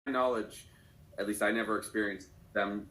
knowledge, at least I never experienced them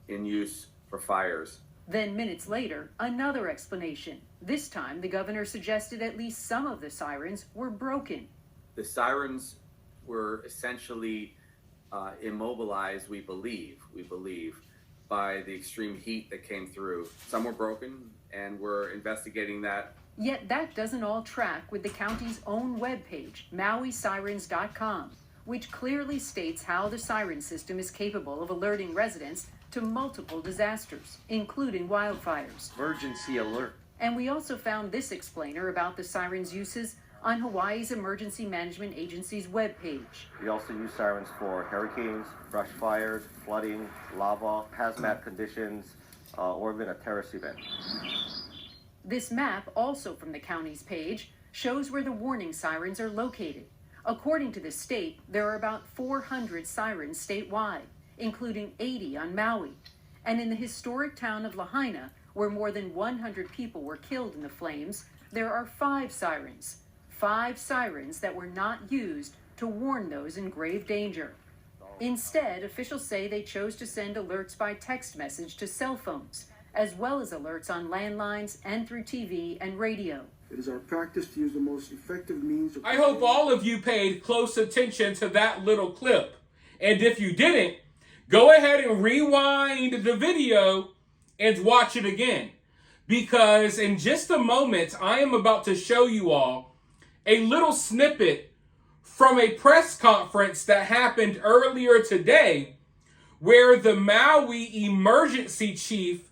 in use for fires. Then minutes later, another explanation. This time, the governor suggested at least some of the sirens were broken. The sirens were essentially immobilized, we believe, by the extreme heat that came through. Some were broken, and we're investigating that. Yet that doesn't all track with the county's own webpage, MauiSirens.com, which clearly states how the siren system is capable of alerting residents to multiple disasters, including wildfires. Emergency alert. And we also found this explainer about the sirens' uses on Hawaii's Emergency Management Agency's webpage. We also use sirens for hurricanes, brush fires, flooding, lava, hazmat conditions, or even a terrorist event. This map, also from the county's page, shows where the warning sirens are located. According to the state, there are about 400 sirens statewide, including 80 on Maui. And in the historic town of Lahaina, where more than 100 people were killed in the flames, there are 5 sirens. 5 sirens that were not used to warn those in grave danger. Instead, officials say they chose to send alerts by text message to cell phones, as well as alerts on landlines and through TV and radio. It is our practice to use the most effective means of... I hope all of you paid close attention to that little clip. And if you didn't, go ahead and rewind the video and watch it again. Because in just a moment, I am about to show you all a little snippet from a press conference that happened earlier today where the Maui emergency chief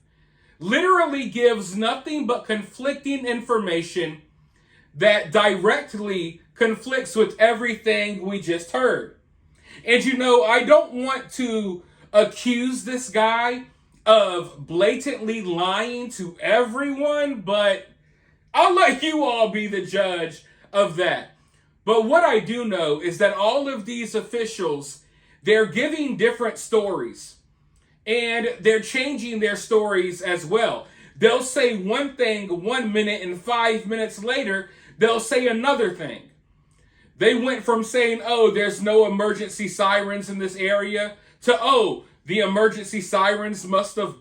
literally gives nothing but conflicting information that directly conflicts with everything we just heard. And you know, I don't want to accuse this guy of blatantly lying to everyone, but I'll let you all be the judge of that. But what I do know is that all of these officials, they're giving different stories. And they're changing their stories as well. They'll say one thing 1 minute and 5 minutes later, they'll say another thing. They went from saying, oh, there's no emergency sirens in this area to, oh, the emergency sirens must have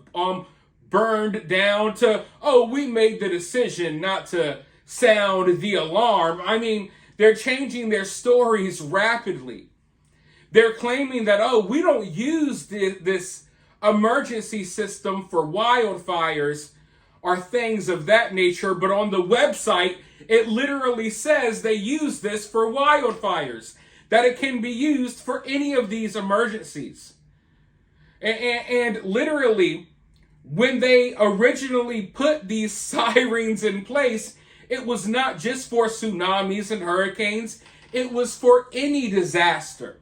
burned down to, oh, we made the decision not to sound the alarm. I mean, they're changing their stories rapidly. They're claiming that, oh, we don't use this emergency system for wildfires or things of that nature, but on the website, it literally says they use this for wildfires, that it can be used for any of these emergencies. And literally, when they originally put these sirens in place, it was not just for tsunamis and hurricanes, it was for any disaster.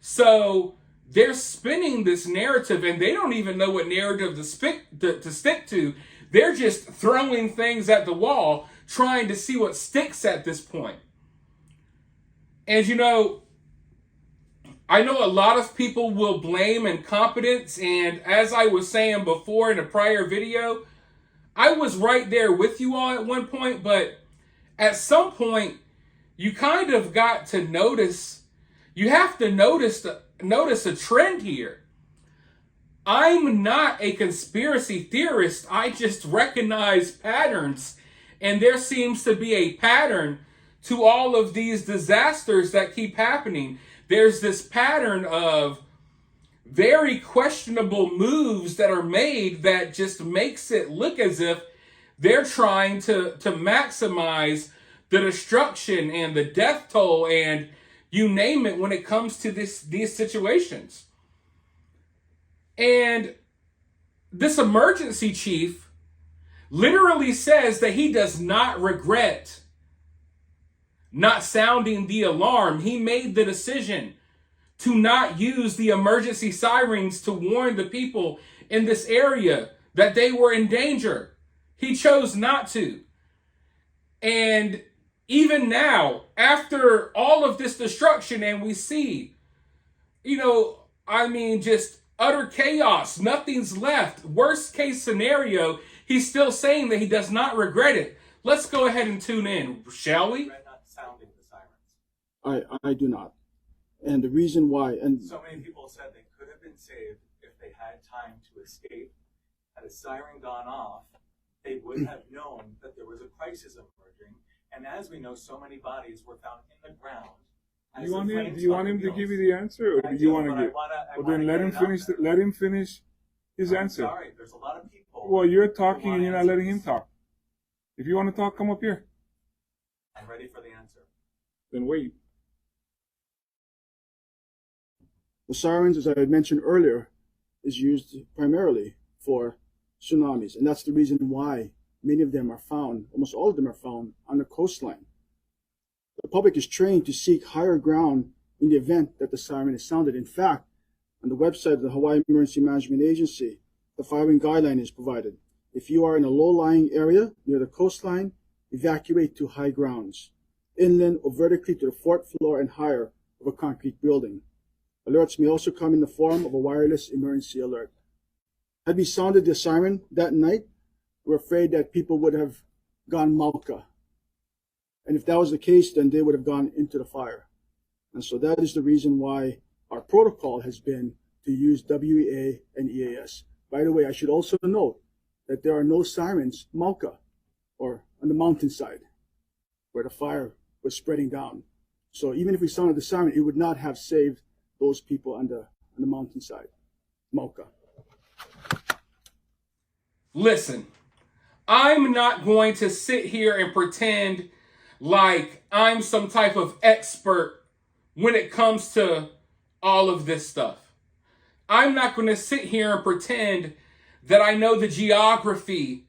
So they're spinning this narrative, and they don't even know what narrative to stick to. They're just throwing things at the wall, trying to see what sticks at this point. And you know, I know a lot of people will blame incompetence, and as I was saying before in a prior video, I was right there with you all at one point, but at some point, you kind of got to notice, you have to notice a trend here. I'm not a conspiracy theorist. I just recognize patterns. And there seems to be a pattern to all of these disasters that keep happening. There's this pattern of very questionable moves that are made that just makes it look as if they're trying to maximize the destruction and the death toll and you name it when it comes to these situations. And this emergency chief literally says that he does not regret not sounding the alarm. He made the decision to not use the emergency sirens to warn the people in this area that they were in danger. He chose not to. And even now, after all of this destruction, and we see, just utter chaos, nothing's left, worst case scenario, he's still saying that he does not regret it. Let's go ahead and tune in, shall we? Regret not sounding the sirens. I do not. And the reason why, and So many people said they could have been saved if they had time to escape. Had a siren gone off, they would have known that there was a crisis emerging. And as we know, so many bodies were found in the ground. Do you want him to give you the answer, or do you want to give? Well, then let him finish. Let him finish his answer. Sorry, there's a lot of people. Well, you're talking and you're not letting him talk. If you want to talk, come up here. I'm ready for the answer. Then wait. the sirens, as I had mentioned earlier, is used primarily for tsunamis. And that's the reason why many of them are found, almost all of them are found on the coastline. The public is trained to seek higher ground in the event that the siren is sounded. In fact, on the website of the Hawaii Emergency Management Agency, the following guideline is provided. If you are in a low-lying area near the coastline, evacuate to high grounds, inland or vertically to the fourth floor and higher of a concrete building. Alerts may also come in the form of a wireless emergency alert. Had we sounded the siren that night, we're afraid that people would have gone Mauka. And if that was the case, then they would have gone into the fire. And so that is the reason why our protocol has been to use WEA and EAS. By the way, I should also note that there are no sirens Mauka or on the mountainside where the fire was spreading down. So even if we sounded the siren, it would not have saved those people on the mountainside, Mauka. Listen, I'm not going to sit here and pretend like I'm some type of expert when it comes to all of this stuff. I'm not going to sit here and pretend that I know the geography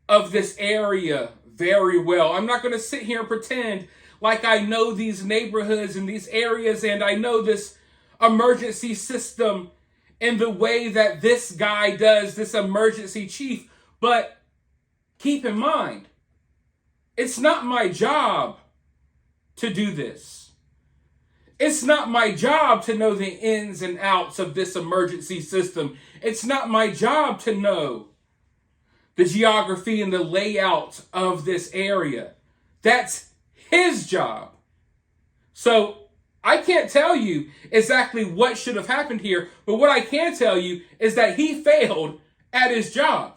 of this area very well. I'm not going to sit here and pretend like I know these neighborhoods and these areas and I know this emergency system in the way that this guy does, this emergency chief. But keep in mind, it's not my job to do this. It's not my job to know the ins and outs of this emergency system. It's not my job to know the geography and the layout of this area. That's his job. So I can't tell you exactly what should have happened here, but what I can tell you is that he failed at his job.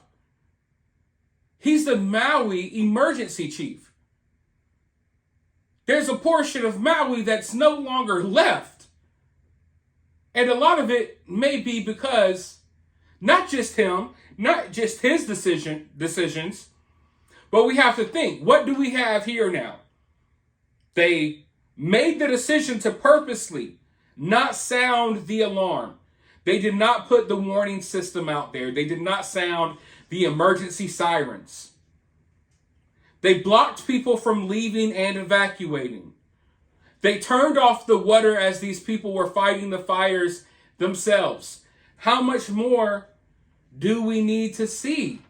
He's the Maui emergency chief. There's a portion of Maui that's no longer left. And a lot of it may be because not just him, not just his decisions, but we have to think, what do we have here now? They made the decision to purposely not sound the alarm. They did not put the warning system out there. They did not sound the emergency sirens. They blocked people from leaving and evacuating. They turned off the water as these people were fighting the fires themselves. How much more do we need to see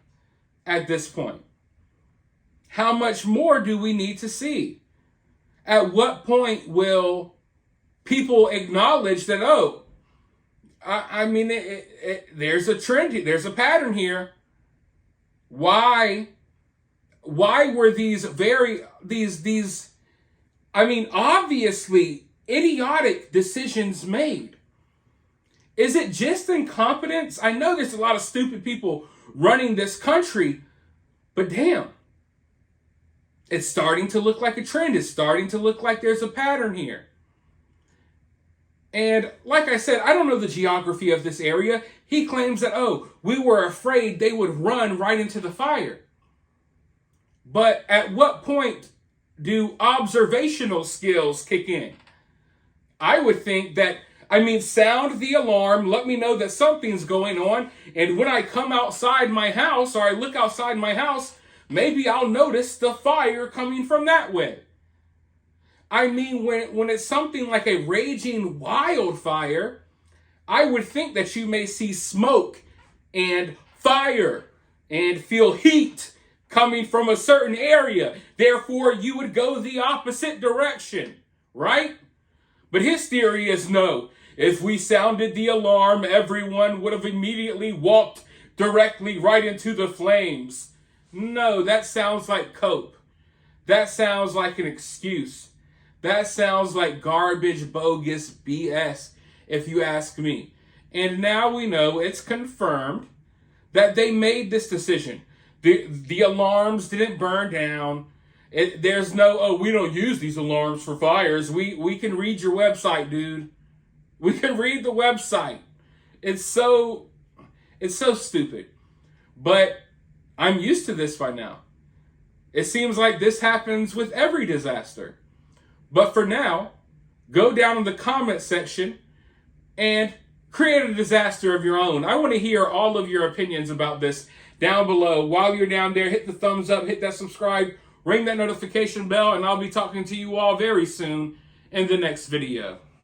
at this point? How much more do we need to see? At what point will people acknowledge that, there's a trend here, there's a pattern here. Why were these obviously idiotic decisions made? Is it just incompetence? I know there's a lot of stupid people running this country, but damn, it's starting to look like a trend. It's starting to look like there's a pattern here. And like I said, I don't know the geography of this area. He claims that, we were afraid they would run right into the fire. But at what point do observational skills kick in? I would think that, sound the alarm, let me know that something's going on, and when I come outside my house or I look outside my house, maybe I'll notice the fire coming from that way. When it's something like a raging wildfire, I would think that you may see smoke and fire and feel heat coming from a certain area. Therefore, you would go the opposite direction, right? But his theory is no. If we sounded the alarm, everyone would have immediately walked directly right into the flames. No, that sounds like cope. That sounds like an excuse. That sounds like garbage, bogus BS, if you ask me. And now we know it's confirmed that they made this decision. The alarms didn't burn down. There's no, oh, we don't use these alarms for fires. We can read your website, dude. We can read the website. It's so stupid. But I'm used to this by now. It seems like this happens with every disaster. But for now, go down in the comment section and create a disaster of your own. I want to hear all of your opinions about this down below. While you're down there, hit the thumbs up, hit that subscribe, ring that notification bell, and I'll be talking to you all very soon in the next video.